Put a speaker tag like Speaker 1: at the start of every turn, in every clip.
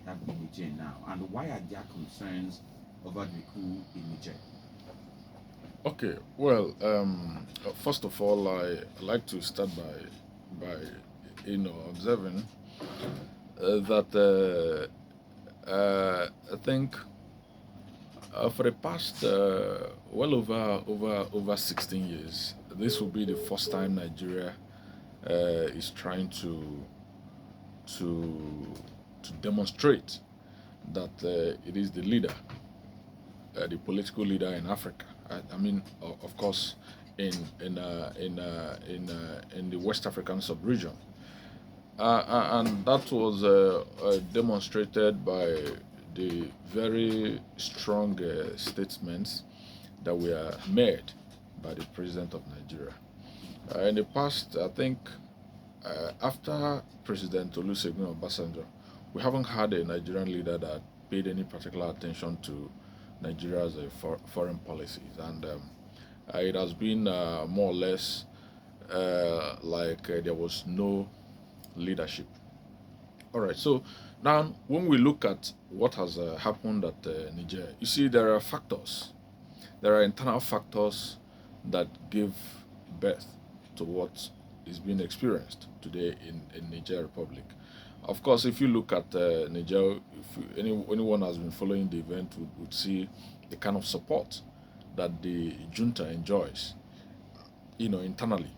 Speaker 1: entered Niger now, and why are there concerns over the coup in Niger?
Speaker 2: Okay, well, first of all, I like to start by observing that I think for the past well over 16 years, this will be the first time Nigeria is trying to to demonstrate that it is the leader, the political leader in Africa. I mean, of course, in the West African sub-region, and that was demonstrated by the very strong statements that were made by the president of Nigeria. In the past, I think after President Olusegun Obasanjo, we haven't had a Nigerian leader that paid any particular attention to Nigeria's foreign policies, and it has been more or less like there was no leadership. All right, so now when we look at what has happened at Niger, you see there are factors, there are internal factors that give birth to what is being experienced today in Niger Republic. Of course, if you look at Niger, if anyone has been following the event would see the kind of support that the junta enjoys, internally.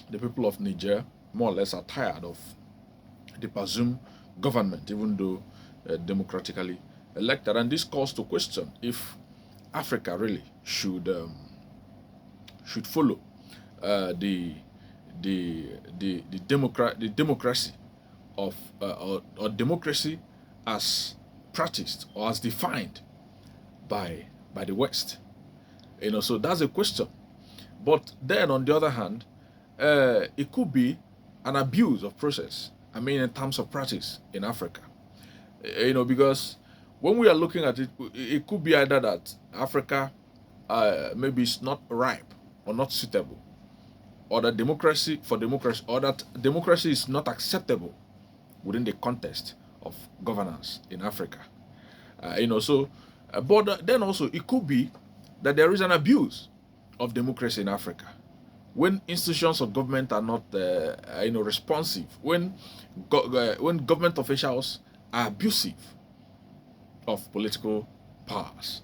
Speaker 2: The people of Niger more or less are tired of the Bazoum government, even though democratically elected. And this calls to question if Africa really should follow the democracy of or democracy as practiced or as defined by the West. So that's a question. But then on the other hand, it could be an abuse of process. I mean, in terms of practice in Africa, because when we are looking at it, it could be either that Africa maybe is not ripe or not suitable, or that or that democracy is not acceptable within the context of governance in Africa. But then also it could be that there is an abuse of democracy in Africa when institutions of government are not, responsive, when government officials are abusive of political powers.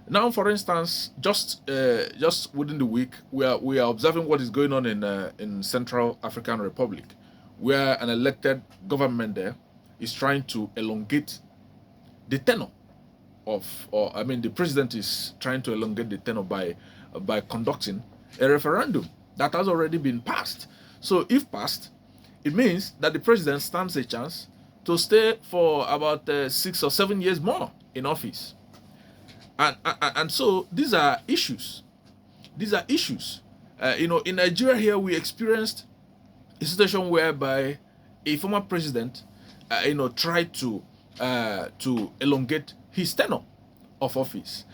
Speaker 2: Now, for instance, just within the week, we are observing what is going on in Central African Republic, where an elected government there is trying to elongate the tenure the president is trying to elongate the tenure by conducting a referendum that has already been passed. So, if passed, it means that the president stands a chance to stay for about 6 or 7 years more in office. And so these are issues. These are issues. In Nigeria here, we experienced a situation whereby a former president, tried to elongate his tenure of office.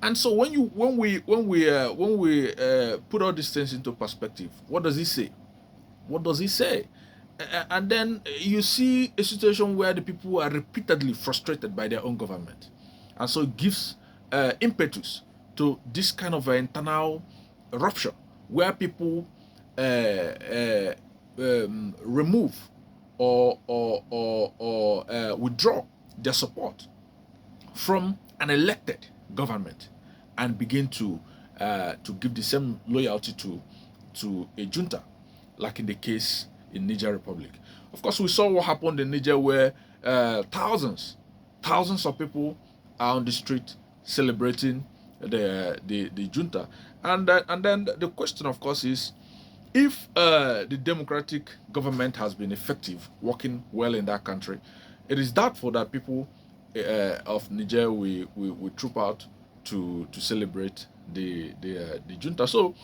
Speaker 2: And so when we put all these things into perspective, what does he say? What does he say? And then you see a situation where the people are repeatedly frustrated by their own government, and so it gives impetus to this kind of internal rupture where people remove or withdraw their support from an elected government and begin to give the same loyalty to a junta, like in the case in Niger Republic. Of course, we saw what happened in Niger, where thousands of people are on the street celebrating the junta, and then the question, of course, is if the democratic government has been effective, working well in that country, it is doubtful that people of Niger will troop out to celebrate the junta. So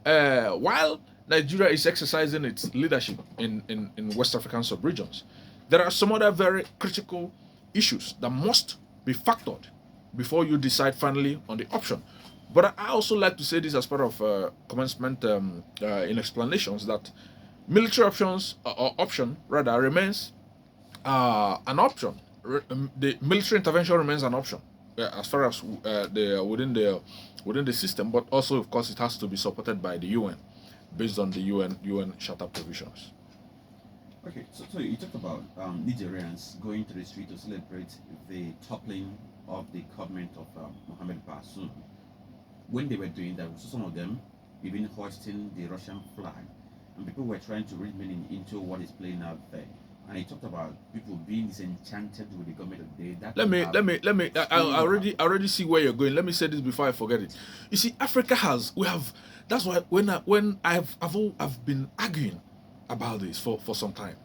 Speaker 2: while Nigeria is exercising its leadership in West African sub-regions, there are some other very critical issues that must be factored before you decide finally on the option. But I also like to say this as part of commencement in explanations, that military options or option rather remains an option the military intervention remains an option as far as within the system, but also, of course, it has to be supported by the UN, based on the UN Charter provisions.
Speaker 1: Okay, so you talked about Nigerians going to the street to celebrate the toppling of the government of Mohamed Bazoum. When they were doing that, so some of them even hoisting the Russian flag, and people were trying to read meaning into what is playing out there. And he talked about people being disenchanted with the government of the day. That
Speaker 2: let me. I already see where you're going. Let me say this before I forget it. You see, Africa we have. That's why when I've been arguing about this for some time.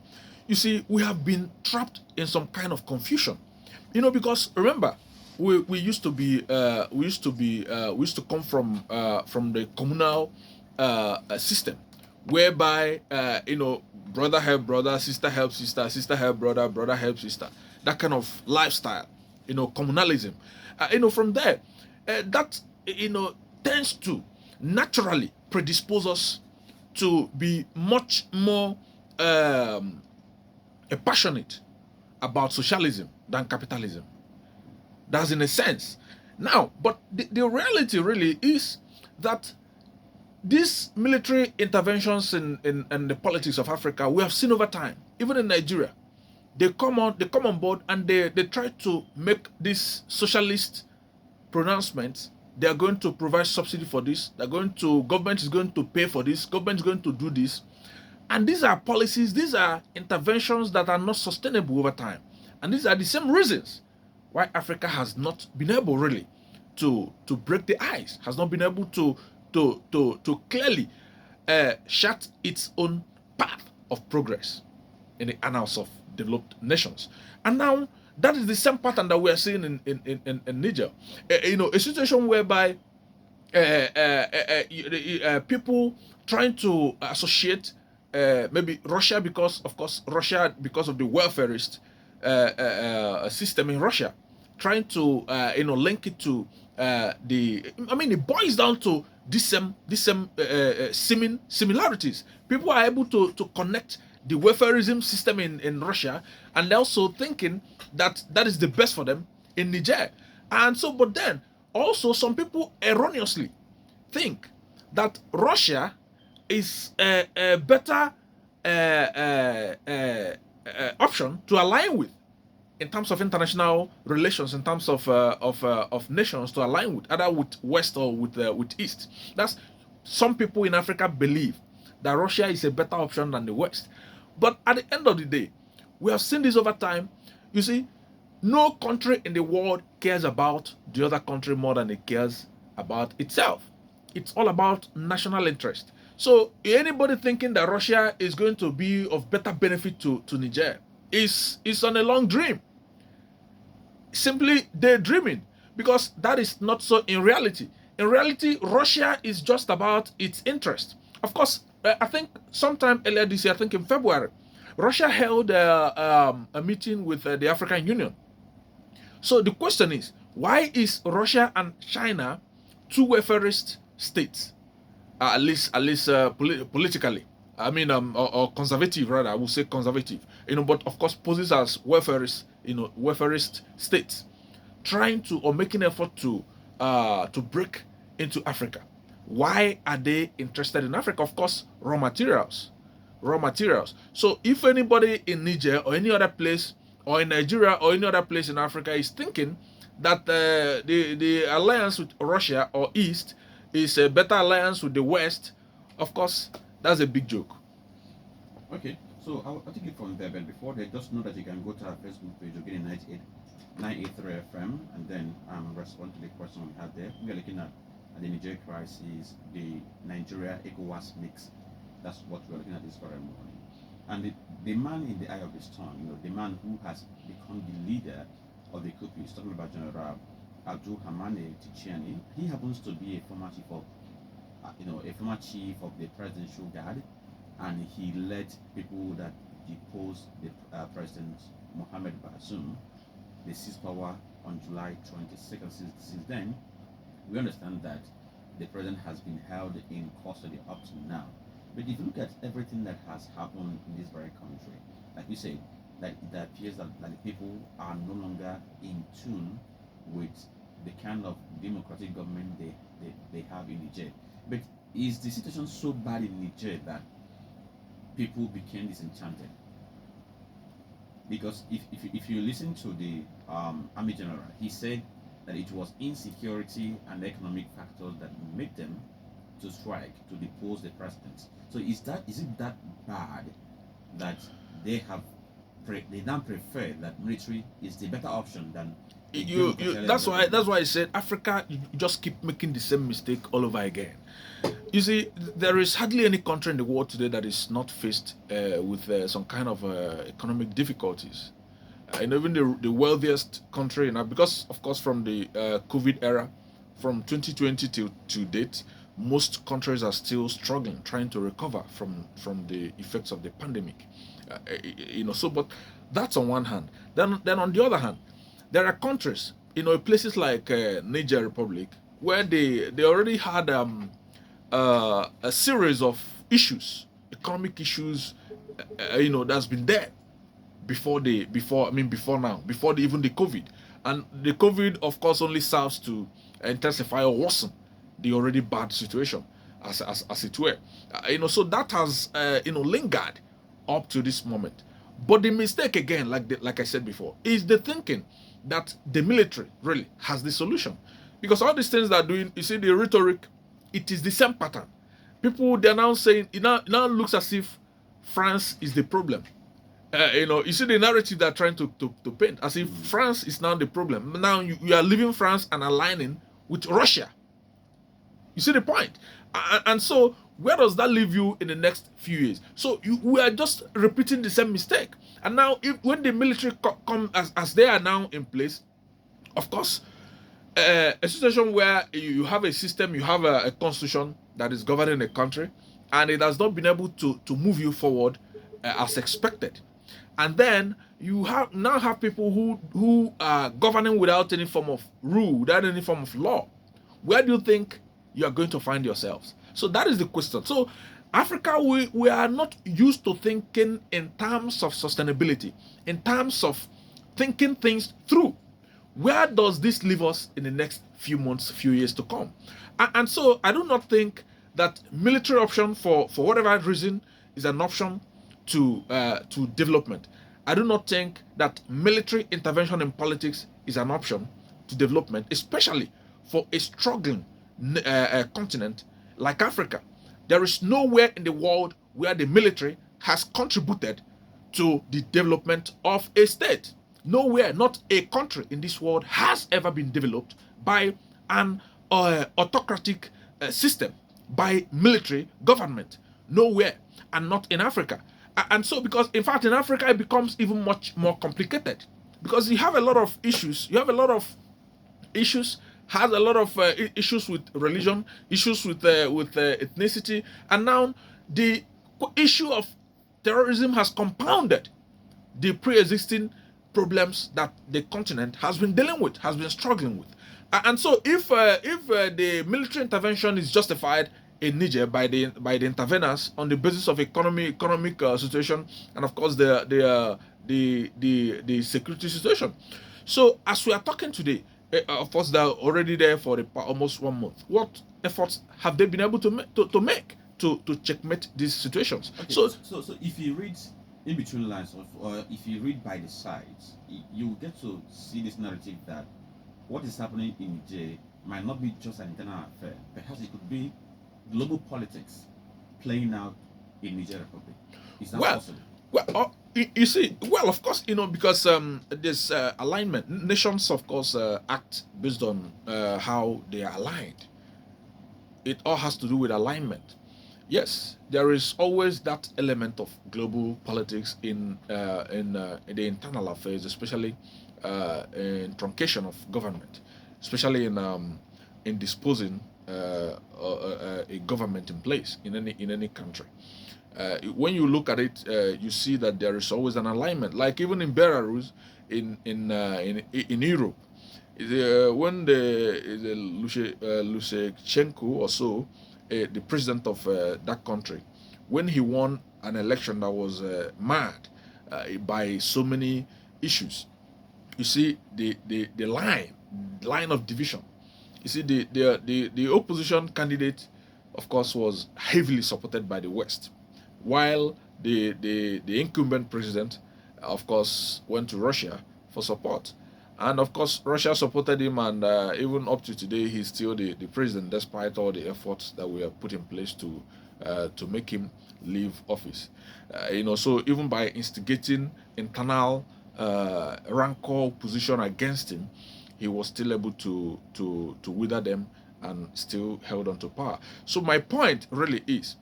Speaker 2: You see, we have been trapped in some kind of confusion. Because remember, we used to come from the communal system, whereby brother help brother, sister help sister, sister help brother, brother help sister. That kind of lifestyle, communalism. From there, that tends to naturally predispose us to be much more passionate about socialism than capitalism. That's in a sense. Now, but the reality really is that these military interventions in the politics of Africa, we have seen over time, even in Nigeria, they come on board and they try to make these socialist pronouncements. They are going to provide subsidy for this. Government is going to pay for this. Government is going to do this. And these are policies, these are interventions that are not sustainable over time. And these are the same reasons why Africa has not been able really to break the ice, has not been able to clearly chart its own path of progress in the annals of developed nations. And now that is the same pattern that we are seeing in Niger. A situation whereby people trying to associate maybe Russia, because of the welfarist system in Russia, trying to link it to it boils down to this same seeming similarities. People are able to connect the welfarism system in Russia, and they're also thinking that is the best for them in Niger. And so, but then also some people erroneously think that Russia is a better option to align with in terms of international relations, in terms of nations to align with, either with West or with East. That's some people in Africa believe that Russia is a better option than the West. But at the end of the day, we have seen this over time. You see, no country in the world cares about the other country more than it cares about itself. It's all about national interest. So anybody thinking that Russia is going to be of better benefit to Niger is on a long dream. Simply daydreaming, because that is not so in reality. In reality, Russia is just about its interest. Of course, I think sometime earlier this year, I think in February, Russia held a meeting with the African Union. So the question is, why is Russia and China two welfarist states, at least politically? I mean, or conservative rather. I would say conservative. But of course poses as welfarist states, trying to or making effort to break into Africa. Why are they interested in Africa? Of course, raw materials. So if anybody in Niger or any other place, or in Nigeria or any other place in Africa, is thinking that the alliance with Russia or East is a better alliance with the West, of course, that's a big joke.
Speaker 1: Okay, so I'll take it from there, but before that, just know that you can go to our Facebook page, again, 983 FM, and then respond to the question we had there. We are looking at the Niger crisis, the Nigeria Ecowas mix. That's what we're looking at this very morning. And the man in the eye of the storm, the man who has become the leader of the coup, is talking about General Abdul Hamane Tichiani. He happens to be a former chief of the presidential guard, and he led people that deposed the President Mohamed Bazoum. They seized power on July 22nd. Since then, we understand that the president has been held in custody up to now. But if you look at everything that has happened in this very country, like we say, that it appears that the people are no longer in tune with the kind of democratic government they have in Niger. But is the situation so bad in Niger that people became disenchanted? Because if you listen to the army general, he said that it was insecurity and economic factors that made them to strike to depose the president. So is it that bad that they have they now prefer that military is the better option than
Speaker 2: that's why I said Africa, you just keep making the same mistake all over again. You see, there is hardly any country in the world today that is not faced with some kind of economic difficulties. And even the wealthiest country, because of course from the COVID era, from 2020 to date, most countries are still struggling, trying to recover from the effects of the pandemic. So but that's on one hand. Then on the other hand, there are countries, places like Niger Republic, where they already had a series of issues, economic issues, that's been there before now, before even the COVID, and the COVID of course only serves to intensify or worsen the already bad situation, as it were. So that has lingered up to this moment. But the mistake again, like I said before, is the thinking that the military really has the solution, because all these things they're doing, you see the rhetoric, it is the same pattern. People, they're now saying it now looks as if France is the problem. You see the narrative they're trying to paint as if France is now the problem. Now you are leaving France and aligning with Russia. You see the point? And so where does that leave you in the next few years? So we are just repeating the same mistake. And now when the military come as they are now in place, of course, a situation where you have a system, you have a constitution that is governing a country, and it has not been able to move you forward as expected. And then you now have people who are governing without any form of rule, without any form of law. Where do you think you are going to find yourselves? So that is the question. So Africa, we are not used to thinking in terms of sustainability, in terms of thinking things through. Where does this leave us in the next few months, few years to come? And so I do not think that military option for whatever reason is an option to development. I do not think that military intervention in politics is an option to development, especially for a struggling continent like Africa. There is nowhere in the world where the military has contributed to the development of a state. Nowhere, not a country in this world has ever been developed by an autocratic system, by military government. Nowhere, and not in Africa. And so, because in fact in Africa it becomes even much more complicated, because you have a lot of issues. You have a lot of issues. Has a lot of issues with religion, issues with ethnicity, and now the issue of terrorism has compounded the pre-existing problems that the continent has been dealing with, has been struggling with. And so if the military intervention is justified in Niger by the interveners on the basis of economic situation, and of course the security situation. So as we are talking today, of course they're already there for almost 1 month. What efforts have they been able to make to checkmate these situations?
Speaker 1: Okay, so if you read in between lines, or if you read by the sides, you get to see this narrative that what is happening in Niger might not be just an internal affair. Perhaps it could be global politics playing out in Niger Republic. Is that possible?
Speaker 2: Well, you see, of course, because there's alignment. Nations, of course, act based on how they are aligned. It all has to do with alignment. Yes, there is always that element of global politics in the internal affairs, especially in truncation of government, especially in disposing a government in place in any country. When you look at it, you see that there is always an alignment. Like even in Belarus, in Europe, when the Lukashenko or so, the president of that country, when he won an election that was mad, by so many issues. You see the line of division. You see the opposition candidate, of course, was heavily supported by the West, while the incumbent president, of course, went to Russia for support. And of course, Russia supported him, and even up to today, he's still the president, despite all the efforts that we have put in place to make him leave office. So even by instigating internal rancor position against him, he was still able to wither them and still held on to power. So my point really is,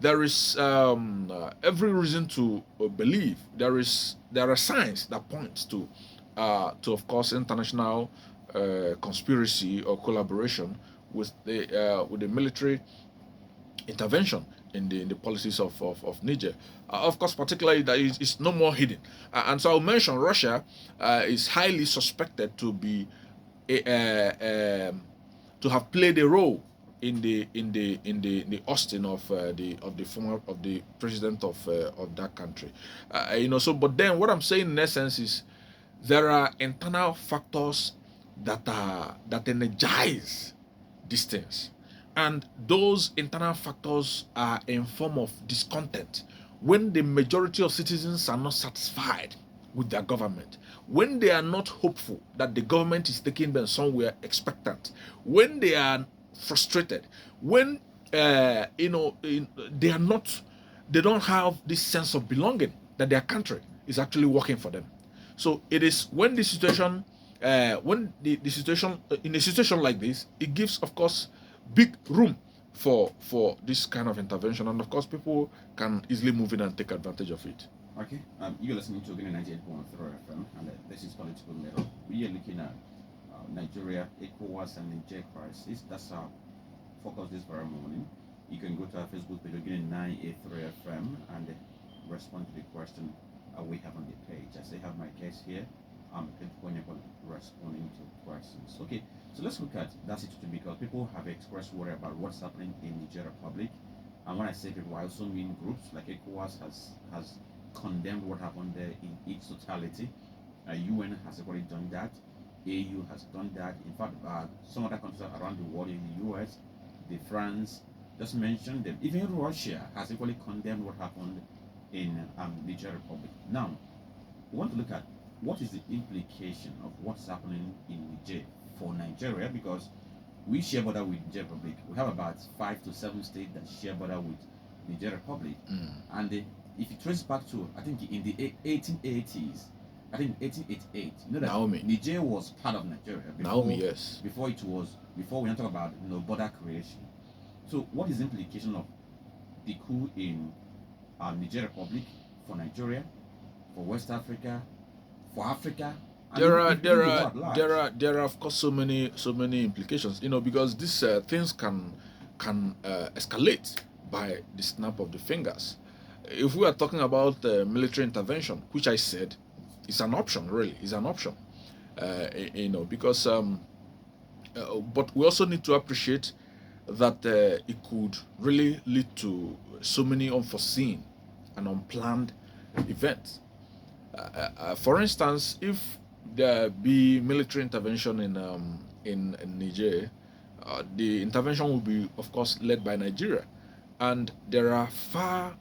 Speaker 2: there is every reason to believe there are signs that point to of course international conspiracy or collaboration with the military intervention in the policies of Niger. Of course, particularly that is no more hidden. And so I'll mention Russia is highly suspected to be to have played a role in the ousting of the president of that country. So but then what I'm saying in essence is there are internal factors that energize these things, and those internal factors are in form of discontent. When the majority of citizens are not satisfied with their government, when they are not hopeful that the government is taking them somewhere expectant, when they are frustrated, when they don't have this sense of belonging that their country is actually working for them. So it is when the situation, the situation in a situation like this, it gives, of course, big room for this kind of intervention, and of course, people can easily move in and take advantage of it.
Speaker 1: Okay, you're listening to again 98.3 FM, and this is Political Mirror. We are looking at Nigeria, Ecowas, and Niger crisis. That's our focus this very morning. You can go to our Facebook page again 983 FM and respond to the question we have on the page. As I have my case here, Ebuka Onyekwelu responding to questions. Okay, so let's look at that situation, because people have expressed worry about what's happening in Niger Republic. And when I say people, I also mean groups like Ecowas has condemned what happened there in its totality. UN has already done that. AU has done that. In fact, some other countries around the world, in the US, the France, just mentioned them. Even Russia has equally condemned what happened in Niger Republic. Now, we want to look at what is the implication of what's happening in Niger for Nigeria, because we share border with Niger Republic. We have about 5 to 7 states that share border with Niger Republic. And if you trace back to, I think in the 1880s, I think 1888, you know that
Speaker 2: Naomi.
Speaker 1: Niger was part of Nigeria.
Speaker 2: Naomi, yes.
Speaker 1: Before we talk about border creation. So what is the implication of the coup in Niger Republic for Nigeria, for West Africa, for Africa?
Speaker 2: There are of course so many implications, because these things can escalate by the snap of the fingers. If we are talking about military intervention, which I said is an option, really is an option, because but we also need to appreciate that it could really lead to so many unforeseen and unplanned events. For instance, if there be military intervention in Niger, the intervention will be, of course, led by Nigeria, and there are far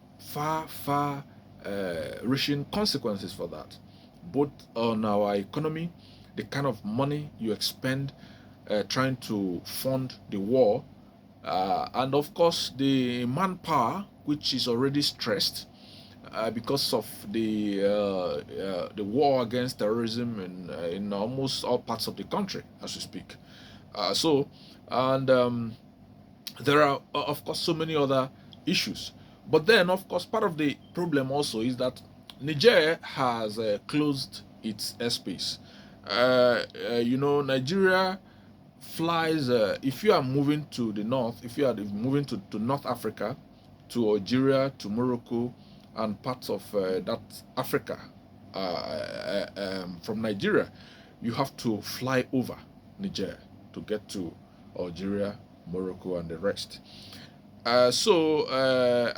Speaker 2: reaching consequences for that, both on our economy, the kind of money you expend trying to fund the war, and of course the manpower, which is already stressed because of the war against terrorism in almost all parts of the country as we speak. There are of course so many other issues. But then, of course, part of the problem also is that Niger has closed its airspace. Nigeria flies, if you are moving to the north, if you are moving to North Africa, to Algeria, to Morocco, and parts of that Africa from Nigeria, you have to fly over Niger to get to Algeria, Morocco, and the rest. I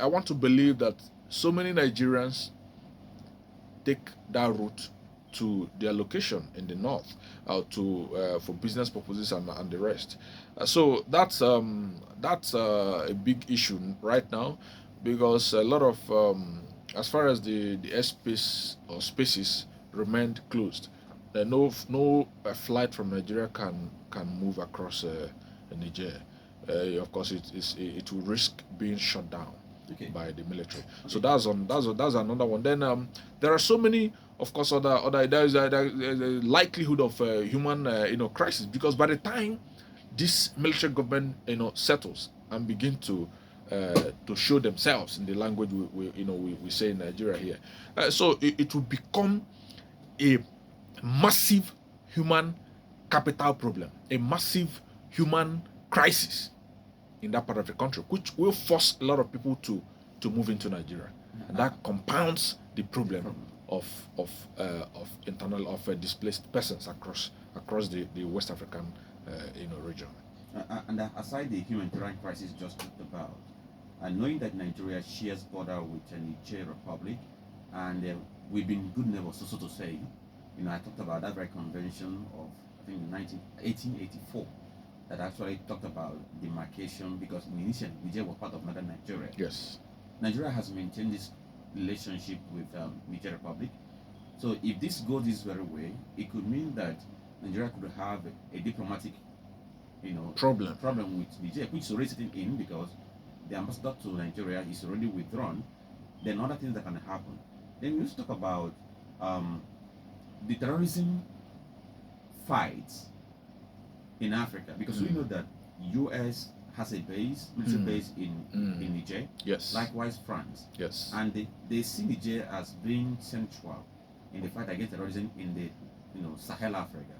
Speaker 2: want to believe that so many Nigerians take that route to their location in the north, for business purposes and the rest. So that's a big issue right now, because a lot of as far as the airspace or spaces remained closed, no flight from Nigeria can move across Niger. Of course, it will risk being shut down
Speaker 1: Okay.
Speaker 2: by the military.
Speaker 1: Okay.
Speaker 2: So that's another one. Then there are so many, of course, other there's a likelihood of human crisis, because by the time this military government settles and begin to show themselves in the language we say in Nigeria here, so it will become a massive human capital problem, a massive human crisis in that part of the country, which will force a lot of people to move into Nigeria, and that compounds the problem of displaced persons across the West African region.
Speaker 1: And aside the humanitarian crisis just talked about, and knowing that Nigeria shares border with the Niger Republic, and we've been good neighbors, so to say. I talked about that very convention of, I think, 1884, that actually talked about demarcation, because initially Niger was part of northern Nigeria.
Speaker 2: Yes.
Speaker 1: Nigeria has maintained this relationship with Niger Republic. So if this goes this very way, it could mean that Nigeria could have a diplomatic, problem with Niger, which is already sitting in, because the ambassador to Nigeria is already withdrawn. Then other things that can happen. Then we used to talk about the terrorism fights in Africa, because we know that U.S. has a military base in Niger.
Speaker 2: Yes.
Speaker 1: Likewise, France.
Speaker 2: Yes.
Speaker 1: And they see Niger as being central in the fight against terrorism in the Sahel Africa.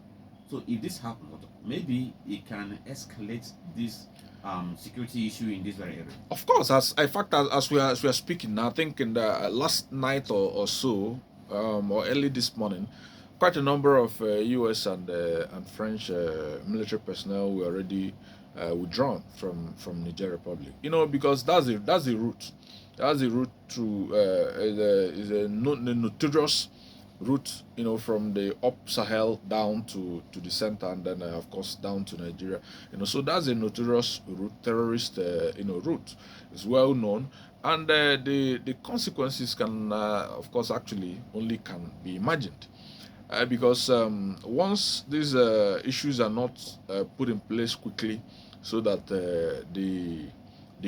Speaker 1: So if this happens, maybe it can escalate this security issue in this very area.
Speaker 2: Of course, as we are speaking now, I think in the last night or so, or early this morning, quite a number of U.S. and French military personnel were already withdrawn from Niger Republic. Because that's the route. That's the route to is a notorious route, from the up Sahel down to the center, and then of course down to Nigeria. So that's a notorious route, terrorist route. It's well known, and the consequences can of course actually only can be imagined, because once these issues are not put in place quickly, so that the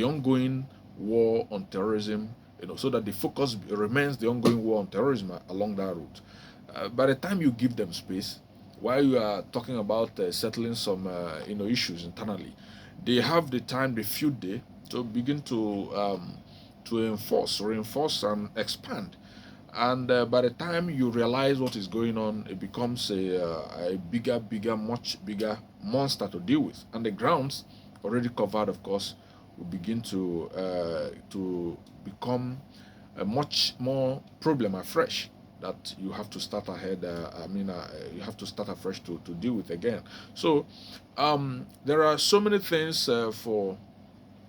Speaker 2: ongoing war on terrorism, so that the focus remains the ongoing war on terrorism along that route. By the time you give them space, while you are talking about settling some issues internally, they have the time, the few days, to begin to reinforce and expand. And by the time you realize what is going on, it becomes a bigger, much bigger monster to deal with. And the grounds already covered, of course, will begin to become a much more problem afresh, that you have to start ahead. You have to start afresh to deal with again. So there are so many things for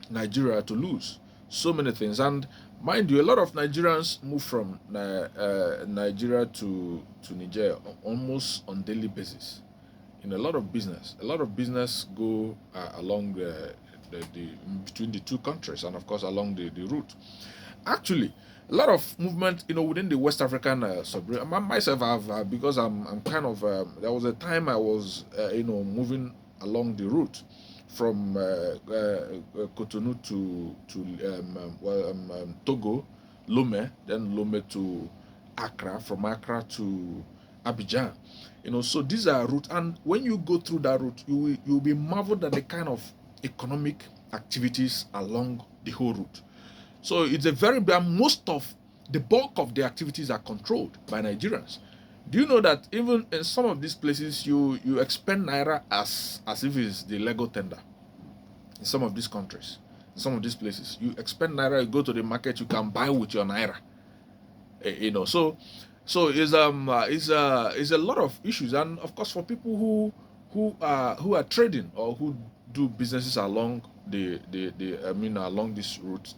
Speaker 2: Nigeria to lose. So many things, and mind you, a lot of Nigerians move from Nigeria to Niger almost on daily basis. A lot of business go along the between the two countries, and of course along the route. Actually, a lot of movement, within the West African subregion. Myself, I've because I'm kind of there was a time I was moving along the route from Cotonou to Togo, Lomé, then Lomé to Accra, from Accra to Abidjan. So these are routes, and when you go through that route, you'll be marveled at the kind of economic activities along the whole route. So it's a very bad. Most of the bulk of the activities are controlled by Nigerians. Do you know that even in some of these places, you expend naira as if it's the Lego tender? In some of these countries, in some of these places, you expend naira. You go to the market, you can buy with your naira. So it's a lot of issues, and of course for people who are trading or who do businesses along along this route,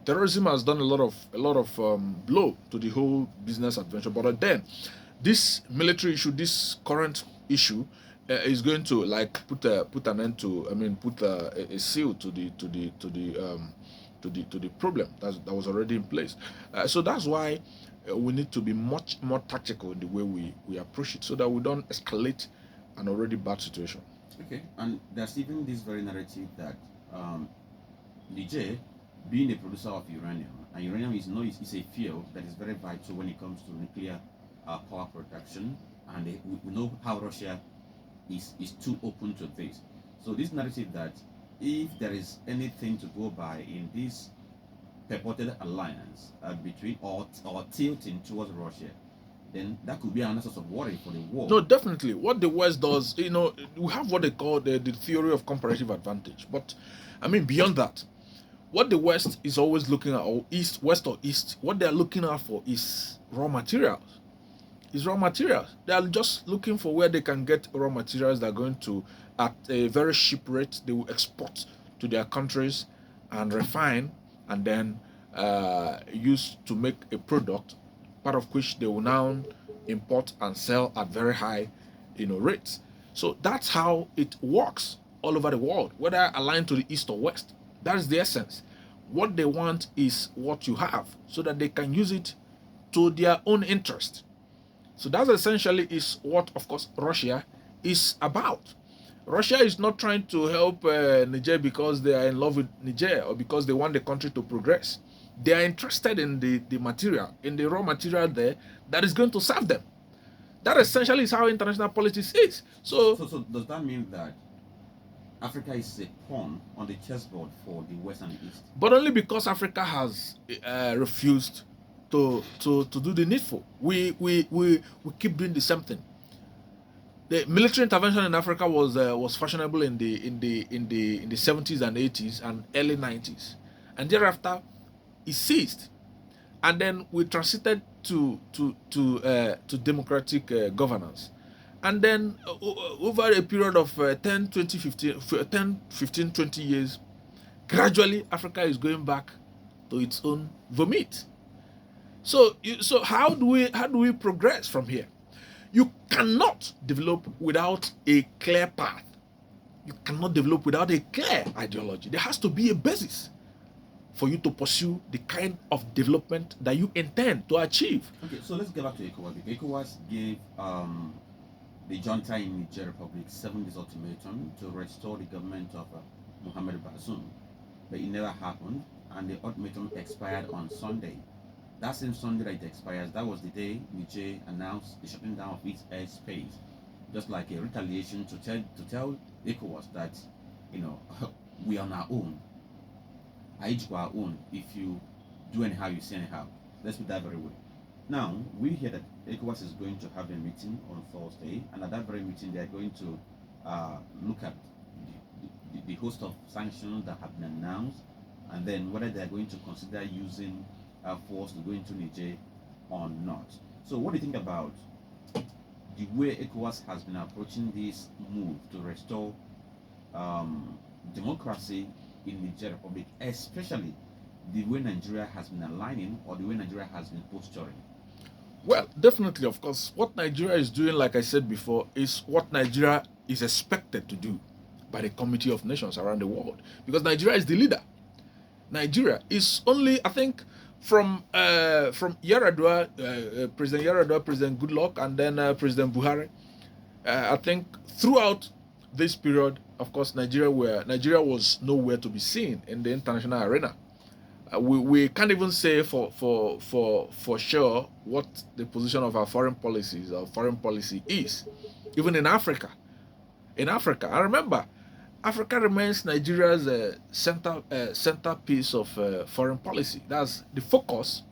Speaker 2: terrorism has done a lot of blow to the whole business adventure. But then, this military issue, this current issue, is going to like put an end to. I mean, put a seal to the problem that was already in place. So that's why we need to be much more tactical in the way we approach it, so that we don't escalate an already bad situation.
Speaker 1: Okay, and there's even this very narrative that Niger, being a producer of uranium, and uranium is a field that is very vital when it comes to nuclear power production, and we know how Russia is too open to this. So this narrative that if there is anything to go by in this purported alliance between or tilting towards Russia, then that could be another source of worry for the world.
Speaker 2: No, definitely. What the West does, we have what they call the theory of comparative advantage. But I mean, beyond that, what the West is always looking at, or West or East, what they're looking out for is raw materials. They are just looking for where they can get raw materials that are going to, at a very cheap rate, they will export to their countries and refine, and then use to make a product, part of which they will now import and sell at very high, rates. So that's how it works all over the world, whether aligned to the East or West. That is the essence. What they want is what you have, so that they can use it to their own interest. So that essentially is what, of course, Russia is about. Russia is not trying to help Niger because they are in love with Niger or because they want the country to progress. They are interested in the material, in the raw material there that is going to serve them. That essentially is how international politics is. So
Speaker 1: does that mean that Africa is a pawn on the chessboard for the West and the East?
Speaker 2: But only because Africa has refused to do the needful. We keep doing the same thing. The military intervention in Africa was fashionable in the 70s and 80s and early 90s, and thereafter it ceased, and then we transited to democratic governance, and then over a period of 15, 20 years, gradually Africa is going back to its own vomit. So how do we progress from here? You cannot develop without a clear path. You cannot develop without a clear ideology. There has to be a basis for you to pursue the kind of development that you intend to achieve.
Speaker 1: Okay, so let's get back to Ecowas. Ecowas gave the junta in Niger Republic 7 days ultimatum to restore the government of Mohamed Bazoum, but it never happened, and the ultimatum expired on Sunday. That same Sunday that it expires, that was the day Niger announced the shutting down of its airspace, just like a retaliation to tell Ecowas that, we are on our own. I each our own. If you do anyhow, you see anyhow. Let's put that very way. Now, we hear that Ecowas is going to have a meeting on Thursday, and at that very meeting, they are going to look at the host of sanctions that have been announced, and then whether they are going to consider using force to go into Niger or not. So what do you think about the way ECOWAS has been approaching this move to restore democracy in Niger Republic, especially the way Nigeria has been aligning or the way Nigeria has been posturing?
Speaker 2: Well, definitely, of course, what Nigeria is doing, like I said before, is what Nigeria is expected to do by the Committee of Nations around the world, because Nigeria is the leader. Nigeria is only, I think, from Yaradua, President Yaradua, President Goodluck, and then President Buhari. I think throughout this period, of course, Nigeria was nowhere to be seen in the international arena. We can't even say for sure what the position of our foreign policy is, even in Africa. I remember, Africa remains Nigeria's centerpiece of foreign policy. That's the focus,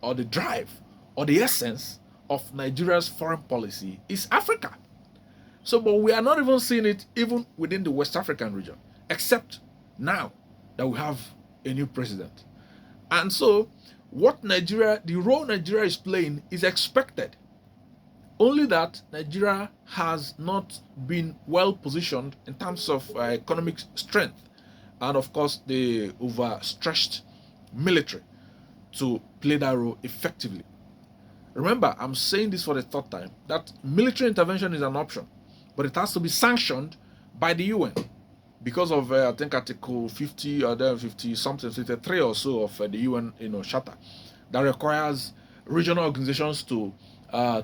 Speaker 2: or the drive, or the essence of Nigeria's foreign policy is Africa. So, but we are not even seeing it even within the West African region, except now that we have a new president. And so, the role Nigeria is playing is expected. Only that Nigeria has not been well positioned in terms of economic strength, and of course the overstretched military to play that role effectively. Remember, I'm saying this for the third time, that military intervention is an option, but it has to be sanctioned by the UN because of, I think, Article 50 or 50 something, 53 or so of the UN, charter that requires regional organizations to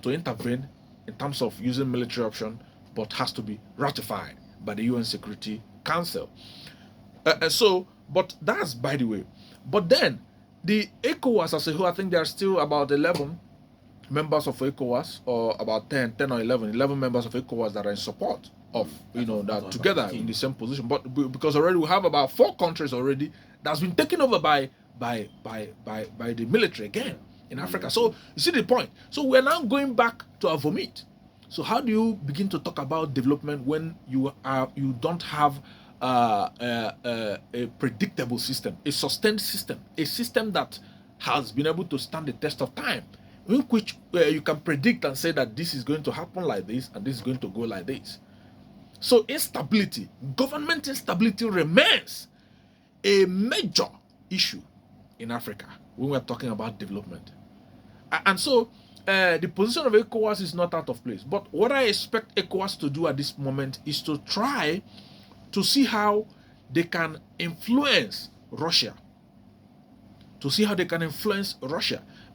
Speaker 2: intervene in terms of using military option, but has to be ratified by the UN Security Council. But that's by the way. But then the ECOWAS as a whole, I think there are still about 11 members of ECOWAS, or about 10 or 11 members of ECOWAS that are in support of, that together in the same position. But because already we have about 4 countries already that's been taken over by the military again in Africa. So you see the point. So we're now going back to our vomit. So how do you begin to talk about development when you don't have a predictable system, a sustained system, a system that has been able to stand the test of time, in which you can predict and say that this is going to happen like this and this is going to go like this. So instability, government instability remains a major issue in Africa when we're talking about development. And so the position of ECOWAS is not out of place. But what I expect ECOWAS to do at this moment is to try to see how they can influence Russia.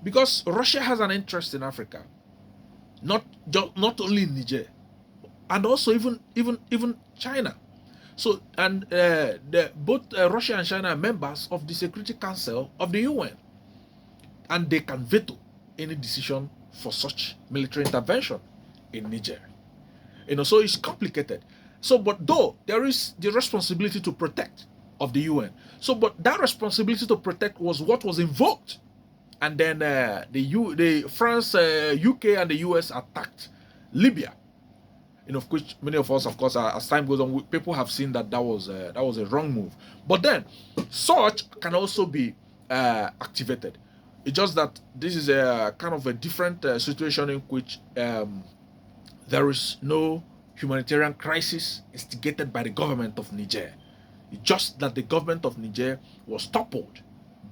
Speaker 2: Because Russia has an interest in Africa, not only in Niger, and also even China. So, and both Russia and China are members of the Security Council of the UN, and they can veto any decision for such military intervention in Niger. So it's complicated. So, but though there is the responsibility to protect of the UN. So, but that responsibility to protect was what was invoked. And then the France, UK, and the US attacked Libya. Of which many of us, of course, as time goes on, people have seen that was a wrong move. But then, such can also be activated. It's just that this is a kind of a different situation in which there is no humanitarian crisis instigated by the government of Niger. It's just that the government of Niger was toppled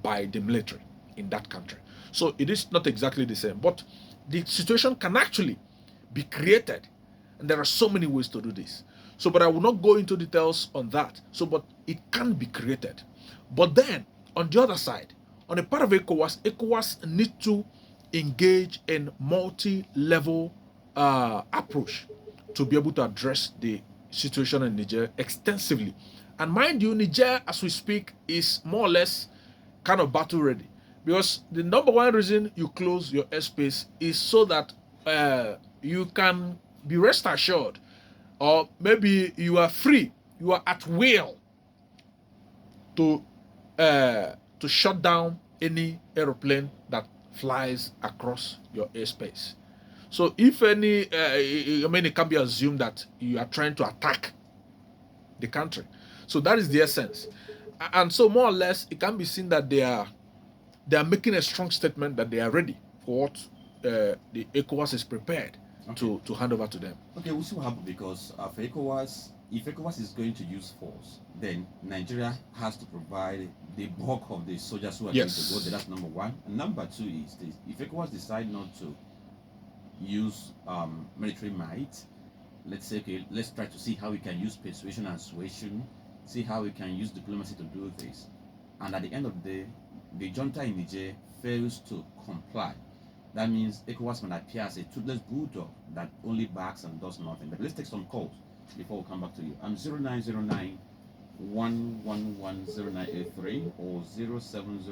Speaker 2: by the military in that country. So it is not exactly the same, but the situation can actually be created, and there are so many ways to do this. So, but I will not go into details on that. So, but it can be created. But then, on the other side, on the part of ECOWAS need to engage in multi-level approach to be able to address the situation in Niger extensively. And mind you, Niger, as we speak, is more or less kind of battle ready. Because the number one reason you close your airspace is so that you can be rest assured, or maybe you are free, you are at will to shut down any aeroplane that flies across your airspace. So if any, it can be assumed that you are trying to attack the country. So that is the essence. And so more or less, it can be seen that they are making a strong statement that they are ready for what the ECOWAS is prepared to hand over to them.
Speaker 1: Okay, we'll see what happens, because for ECOWAS, if ECOWAS is going to use force, then Nigeria has to provide the bulk of the soldiers who are going to go there. That's number one. And number two is this: if ECOWAS decide not to use military might, let's say, okay, let's try to see how we can use persuasion and suasion, see how we can use diplomacy to do this. And at the end of the day, the junta in Niger fails to comply. That means ECOWAS might appear as a toothless bulldog that only barks and does nothing. But let's take some calls before we come back to you. I'm 0909 111 0983 or 070